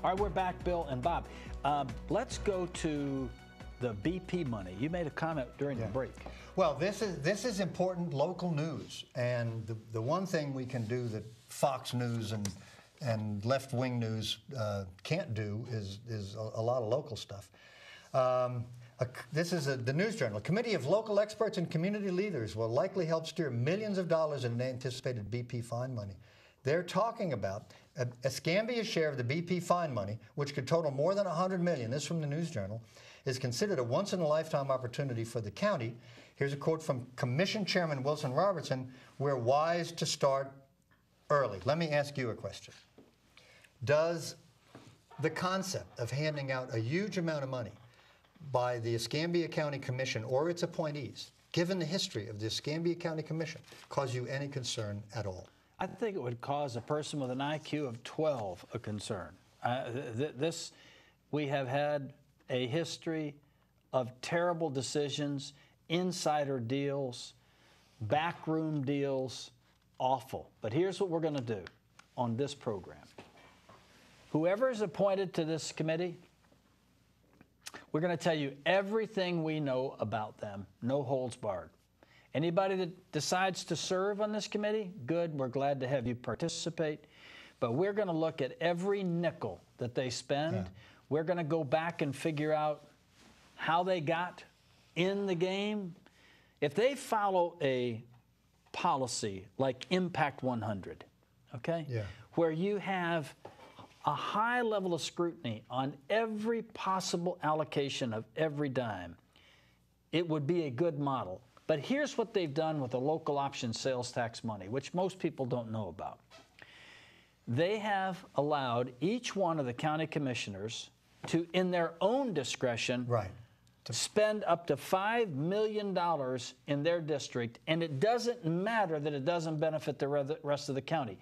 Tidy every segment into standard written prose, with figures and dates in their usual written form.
All right, we're back, Bill and Bob. Let's go to the BP money. You made a comment during the break. Well, this is important local news, and the one thing we can do that Fox News and left-wing news can't do is a lot of local stuff. This is the News Journal. A committee of local experts and community leaders will likely help steer millions of dollars in anticipated BP fine money. They're talking about Escambia's share of the BP fine money, which could total more than $100 million. This from the News Journal, is considered a once-in-a-lifetime opportunity for the county. Here's a quote from Commission Chairman Wilson Robertson: "We're wise to start early." Let me ask you a question. Does the concept of handing out a huge amount of money by the Escambia County Commission or its appointees, given the history of the Escambia County Commission, cause you any concern at all? I think it would cause a person with an IQ of 12 a concern. We have had a history of terrible decisions, insider deals, backroom deals, awful. But here's what we're going to do on this program. Whoever is appointed to this committee, we're going to tell you everything we know about them, no holds barred. Anybody that decides to serve on this committee, good, we're glad to have you participate. But we're going to look at every nickel that they spend. Yeah. We're going to go back and figure out how they got in the game. If they follow a policy like Impact 100, okay, where you have a high level of scrutiny on every possible allocation of every dime, it would be a good model. But here's what they've done with the local option sales tax money, which most people don't know about. They have allowed each one of the county commissioners to, in their own discretion, to spend up to $5 million in their district, and it doesn't matter that it doesn't benefit the rest of the county.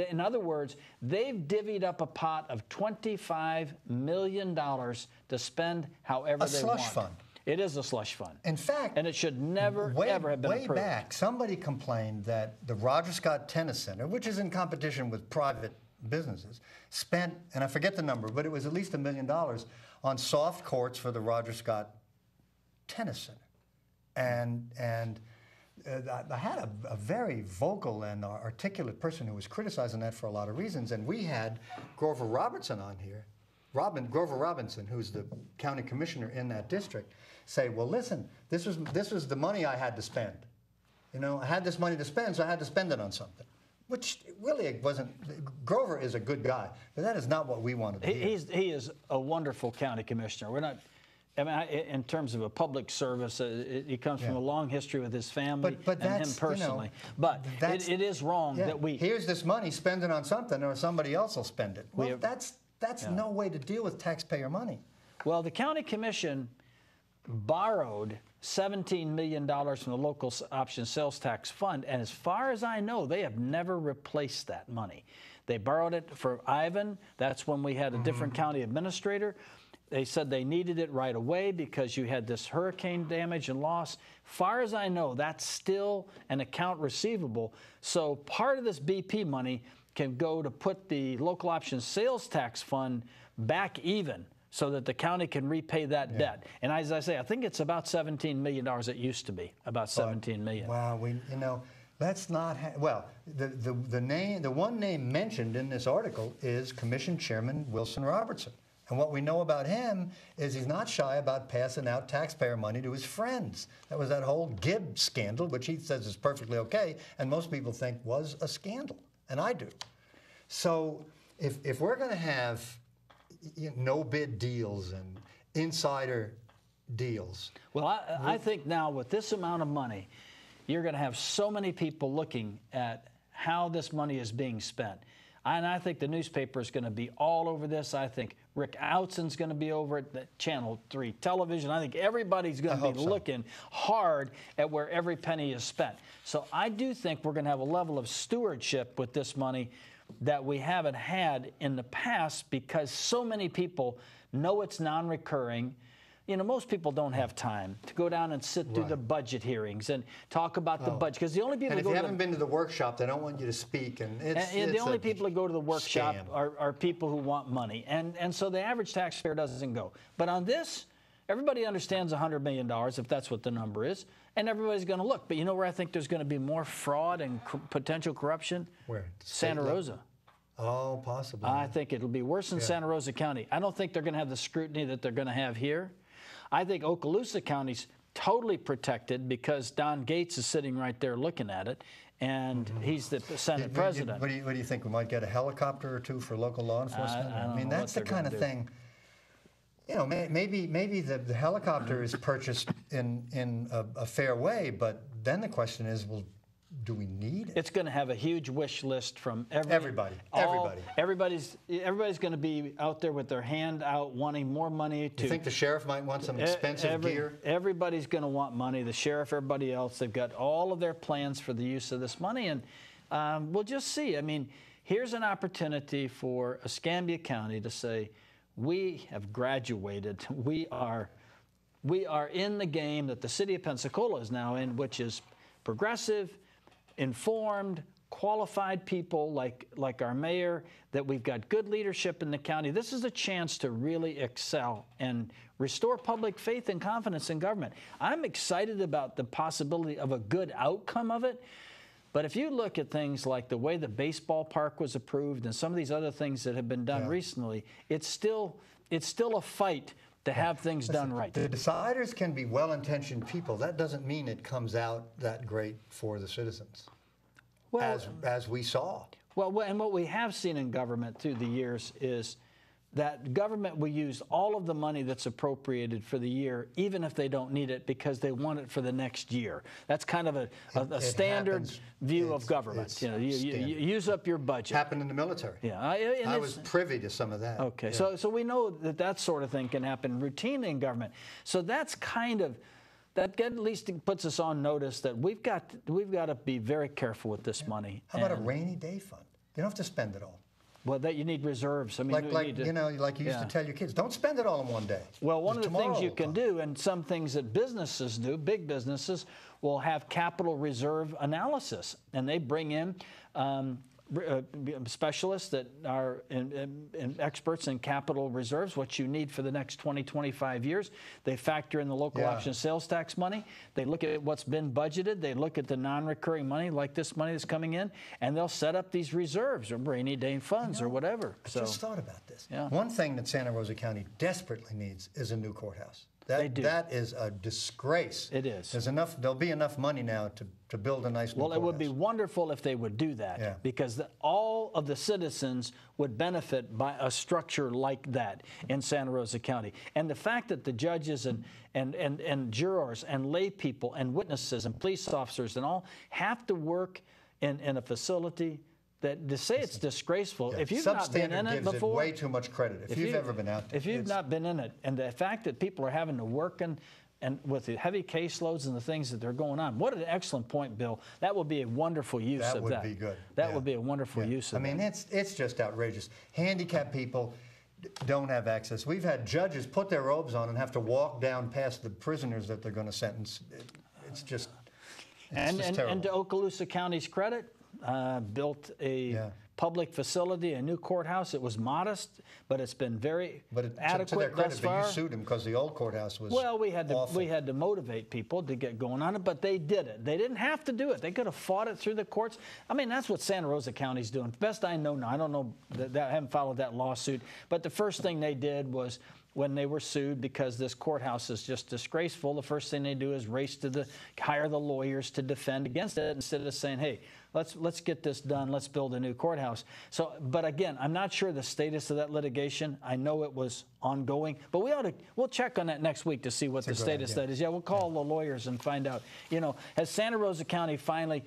In other words, they've divvied up a pot of $25 million to spend however they want. A slush fund. It is a slush fund. In fact, and it should never, ever have been approved. Way back, somebody complained that the Roger Scott Tennis Center, which is in competition with private businesses, spent, and I forget the number, but it was at least $1 million on soft courts for the Roger Scott Tennis Center. And I had a very vocal and articulate person who was criticizing that for a lot of reasons, and we had Grover Robertson on here, Grover Robinson, who's the county commissioner in that district, say, well, listen, this was the money I had to spend. You know, I had this money to spend, so I had to spend it on something. Which really wasn't. Grover is a good guy, but that is not what we wanted to hear. He is a wonderful county commissioner. We're not. I mean, in terms of a public service, he comes from a long history with his family and him personally. You know, but it is wrong that we. Here's this money, spend it on something, or somebody else will spend it. Well, that's no way to deal with taxpayer money. Well, the county commission borrowed $17 million from the local option sales tax fund, and as far as I know, they have never replaced that money. They borrowed it for Ivan. That's when we had a different county administrator. They said they needed it right away because you had this hurricane damage and loss. Far as I know, that's still an account receivable. So part of this BP money can go to put the local option sales tax fund back even, so that the county can repay that debt. And as I say, I think it's about $17 million. It used to be about $17 million. Wow, let's not. Well, the one name mentioned in this article is Commission Chairman Wilson Robertson, and what we know about him is he's not shy about passing out taxpayer money to his friends. That was that whole Gibb scandal, which he says is perfectly okay, and most people think was a scandal, and I do. So if we're going to have no-bid deals and insider deals. Well, I think now with this amount of money, you're going to have so many people looking at how this money is being spent. And I think the newspaper is going to be all over this. I think Rick Outson's going to be over at Channel 3 television. I think everybody's going to be looking hard at where every penny is spent. So I do think we're going to have a level of stewardship with this money that we haven't had in the past, because so many people know it's non-recurring. most people don't have time to go down and sit through the budget hearings and talk about the budget, because the only people and if you haven't been to the workshop, they don't want you to speak, and the only people that go to the workshop scam. are people who want money, and so the average taxpayer doesn't go. But on this, everybody understands $100 million, if that's what the number is, and everybody's going to look. But you know where I think there's going to be more fraud and potential corruption? Where? Santa Rosa. Oh, possibly. I think it'll be worse in Santa Rosa County. I don't think they're going to have the scrutiny that they're going to have here. I think Okaloosa County's totally protected because Don Gates is sitting right there looking at it, and he's the Senate president. What do you think? We might get a helicopter or two for local law enforcement? I mean, that's the kind of thing. Maybe the helicopter is purchased in a fair way, but then the question is, well, do we need it? It's going to have a huge wish list from everybody. Everybody's going to be out there with their hand out wanting more money. You think the sheriff might want some expensive gear? Everybody's going to want money. The sheriff, everybody else, they've got all of their plans for the use of this money, and we'll just see. I mean, here's an opportunity for Escambia County to say, we have graduated. We are in the game that the city of Pensacola is now in, which is progressive, informed, qualified people like our mayor, that we've got good leadership in the county. This is a chance to really excel and restore public faith and confidence in government. I'm excited about the possibility of a good outcome of it. But if you look at things like the way the baseball park was approved and some of these other things that have been done recently, it's still a fight to have things done right. The deciders can be well-intentioned people. That doesn't mean it comes out that great for the citizens, as we saw. Well, and what we have seen in government through the years is that government will use all of the money that's appropriated for the year, even if they don't need it, because they want it for the next year. That's kind of a standard view of government. You use up your budget. Happened in the military. Yeah, I was privy to some of that. Okay, so we know that sort of thing can happen routinely in government. So that's kind of that at least puts us on notice that we've got to be very careful with this money. How about a rainy day fund? You don't have to spend it all. Well, that you need reserves. I mean, like you used to tell your kids, don't spend it all in one day. Well, one of the things you can do, and some things that businesses do, big businesses, will have capital reserve analysis, and they bring in specialists that are experts in capital reserves, what you need for the next 20, 25 years. They factor in the local option sales tax money. They look at what's been budgeted. They look at the non-recurring money, like this money that's coming in, and they'll set up these reserves or rainy day funds or whatever. I just thought about this. One thing that Santa Rosa County desperately needs is a new courthouse. That is a disgrace. It is. There'll be enough money now to build a nice new courthouse. Well, it would be wonderful if they would do that, because all of the citizens would benefit by a structure like that in Santa Rosa County. And the fact that the judges and jurors and lay people and witnesses and police officers and all have to work in a facility that to say it's disgraceful. If you've not been in it before, way too much credit. If you've ever been out there, if you've not been in it, and the fact that people are having to work and with the heavy caseloads and the things that are going on, what an excellent point, Bill. That would be a wonderful use of that. That would be good. That would be a wonderful use of that. I mean, it's just outrageous. Handicapped people don't have access. We've had judges put their robes on and have to walk down past the prisoners that they're going to sentence. It's just terrible. And to Okaloosa County's credit, built a public facility, a new courthouse. It was modest, but it's been very adequate to their credit, thus far. But you sued them because the old courthouse was Well, we had awful. to motivate people to get going on it, but they did it. They didn't have to do it. They could have fought it through the courts. I mean, that's what Santa Rosa County's doing. Best I know now. I don't know I haven't followed that lawsuit, but the first thing they did was, when they were sued because this courthouse is just disgraceful, the first thing they do is hire the lawyers to defend against it, instead of saying, hey, let's get this done, let's build a new courthouse. So, but again, I'm not sure the status of that litigation. I know it was ongoing, but we'll check on that next week to see what the status of that is. Yeah, we'll call the lawyers and find out. Has Santa Rosa County finally,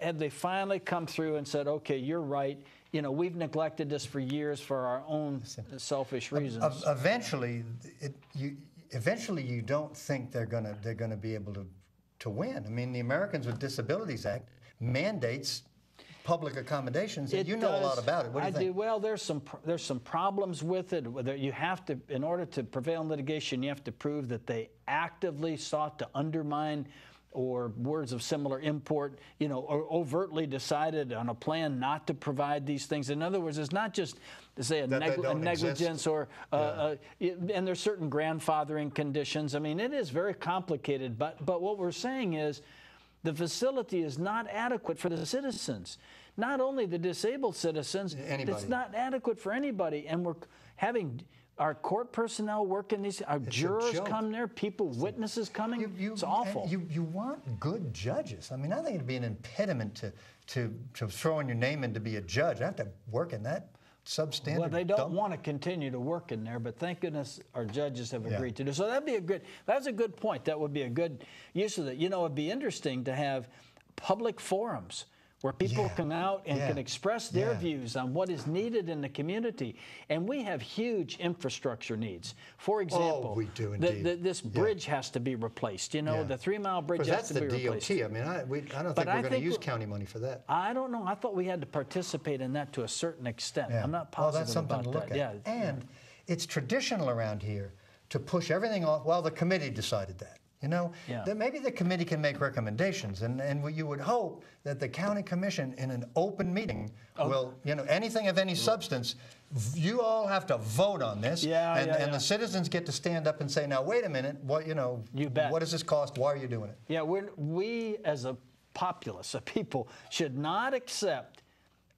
have they finally come through and said, okay, you're right. We've neglected this for years for our own selfish reasons. Eventually, you don't think they're going to be able to win. I mean, the Americans with Disabilities Act mandates public accommodations. And you know a lot about it. What do you think? I do. Well, there's some problems with it. Whether you have to, in order to prevail in litigation, you have to prove that they actively sought to undermine, or words of similar import, you know, or overtly decided on a plan not to provide these things. In other words, it's not just to say a negligence or, and there's certain grandfathering conditions. I mean, it is very complicated, but what we're saying is the facility is not adequate for the citizens. Not only the disabled citizens, it's not adequate for anybody. And we're having our court personnel working these, our jurors come there, witnesses coming. It's awful. You want good judges. I mean, I think it'd be an impediment to throwing your name in to be a judge. I have to work in that substandard. Well, they don't want to continue to work in there, but thank goodness our judges have agreed to do. So that's a good point. That would be a good use of it. You know, it'd be interesting to have public forums where people come out and can express their views on what is needed in the community. And we have huge infrastructure needs. For example, we do indeed. This bridge has to be replaced. You know, the 3-mile bridge has to be replaced. That's the DOT. I mean, I don't think we're going to use county money for that. I don't know. I thought we had to participate in that to a certain extent. I'm not positive that's something about to look that. at. And it's traditional around here to push everything off. Well, the committee decided that. You know, then maybe the committee can make recommendations, and you would hope that the county commission in an open meeting will, you know, anything of any substance, you all have to vote on this, and the citizens get to stand up and say, now, wait a minute, what, you know, what does this cost? Why are you doing it? Yeah, we as a populace, a people, should not accept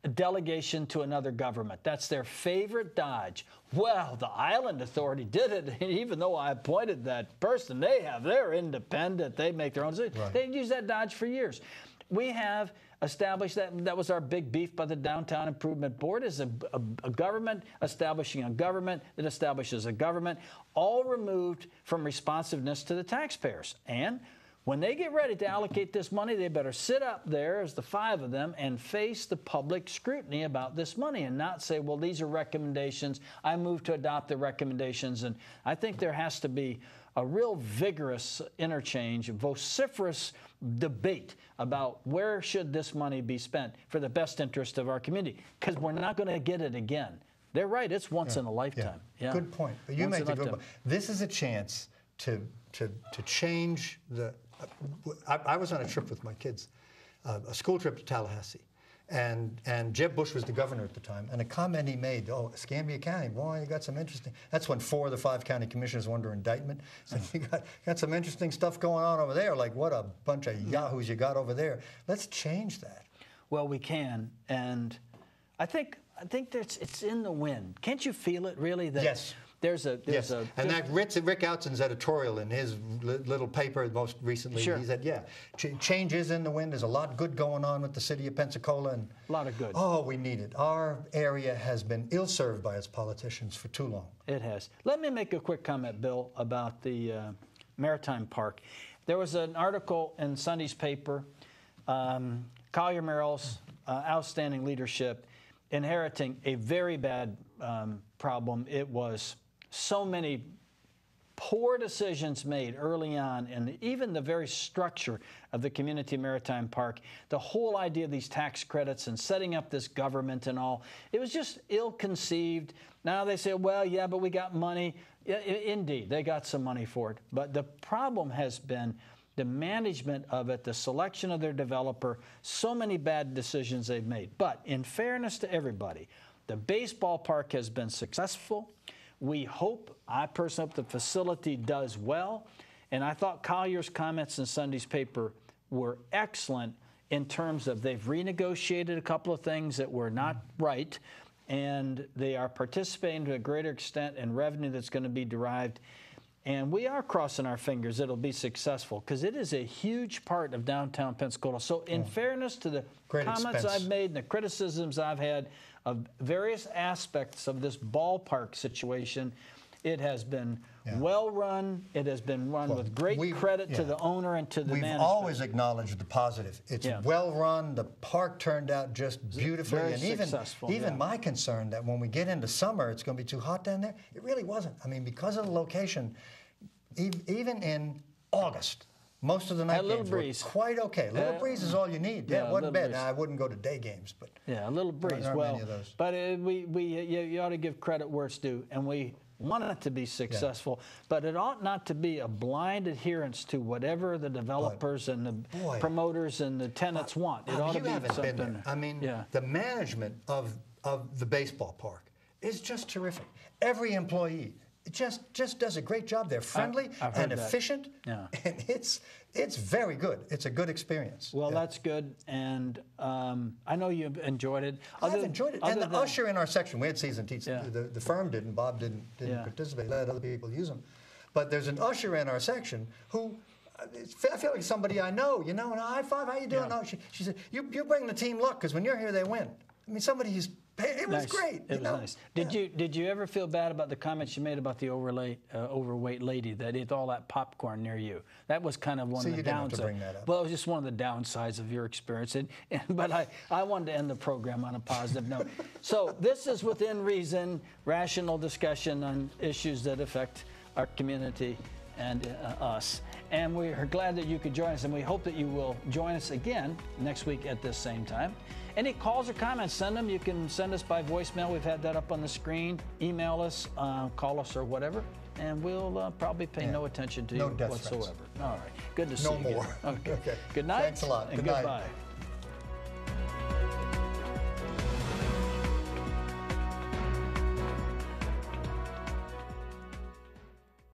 a delegation to another government. That's their favorite dodge. Well, the island authority did it, and even though I appointed that person, they're independent, they make their own decisions. They used that dodge for years. We have established that was our big beef by the Downtown Improvement Board, is a government establishing a government that establishes a government, all removed from responsiveness to the taxpayers. And when they get ready to allocate this money, they better sit up there as the 5 of them and face the public scrutiny about this money and not say, well, these are recommendations. I move to adopt the recommendations. And I think there has to be a real vigorous interchange, vociferous debate about where should this money be spent for the best interest of our community, because we're not going to get it again. They're right. It's once in a lifetime. Good point. But you make a good point. This is a chance to change the... I was on a trip with my kids, a school trip to Tallahassee, and Jeb Bush was the governor at the time, and a comment he made, Escambia County, boy, you got some interesting... That's when 4 of the 5 county commissioners were under indictment. So you got some interesting stuff going on over there, like what a bunch of yahoos you got over there. Let's change that. Well, we can, and I think it's in the wind. Can't you feel it, really? That yes. And that Rick Outson's editorial in his little paper most recently, he said, change is in the wind. There's a lot good going on with the city of Pensacola. And a lot of good. Oh, we need it. Our area has been ill-served by its politicians for too long. It has. Let me make a quick comment, Bill, about the Maritime Park. There was an article in Sunday's paper, Collier Merrill's outstanding leadership, inheriting a very bad problem. It was so many poor decisions made early on, and even the very structure of the Community Maritime Park, the whole idea of these tax credits and setting up this government and all, it was just ill-conceived. Now they say, well, yeah, but we got money. Yeah, indeed, they got some money for it. But the problem has been the management of it, the selection of their developer, so many bad decisions they've made. But in fairness to everybody, the baseball park has been successful. We hope, I personally hope the facility does well. And I thought Collier's comments in Sunday's paper were excellent in terms of they've renegotiated a couple of things that were not right, and they are participating to a greater extent in revenue that's going to be derived. And we are crossing our fingers it'll be successful, because it is a huge part of downtown Pensacola. So in fairness to the comments I've made and the criticisms I've had of various aspects of this ballpark situation, it has been well run. It has been run with great credit to the owner and to the management. We've always acknowledged the positive. It's well run. The park turned out just beautifully. Very successful. Even my concern that when we get into summer, it's going to be too hot down there. It really wasn't. I mean, because of the location, even in August, Most of the night little games breeze. were quite okay. A little breeze is all you need. Yeah, yeah, it wasn't bad. breeze. Now, I wouldn't go to day games, but yeah, a little breeze. there aren't Well, many of those. but you ought to give credit where it's due, and we want it to be successful, but it ought not to be a blind adherence to whatever the developers and the promoters and the tenants want. It ought to you be haven't something. been there. I mean, yeah. the management of the baseball park is just terrific. Every employee just does a great job. They're friendly I've heard and that. efficient, Yeah. and it's very good. It's a good experience. Well, Yeah. that's good, and I know you've enjoyed it. I've enjoyed it. And the than- usher in our section, we had season tickets. Yeah. The firm didn't. Bob didn't Yeah. participate. Let other people use them. But there's an usher in our section who, I feel like somebody I know. You know, and high five. How you doing? Yeah. Oh, she said, you bring the team luck because when you're here, they win. I mean, somebody who's. It was Nice. great. It was nice. Did you ever feel bad about the comments you made about the overweight lady that ate all that popcorn near you? That was kind of one See, of the you didn't have downsides. to bring that up. Well, it was just one of the downsides of your experience. But I wanted to end the program on a positive note. So this is Within Reason, rational discussion on issues that affect our community and us. And we are glad that you could join us, and we hope that you will join us again next week at this same time. Any calls or comments, send them. You can send us by voicemail. We've had that up on the screen. Email us, call us, or whatever, and we'll probably pay no attention to you death whatsoever. threats. All right. Good to see you. No more. Again. Okay. Okay. Good night. Thanks a lot. And Good night. goodbye.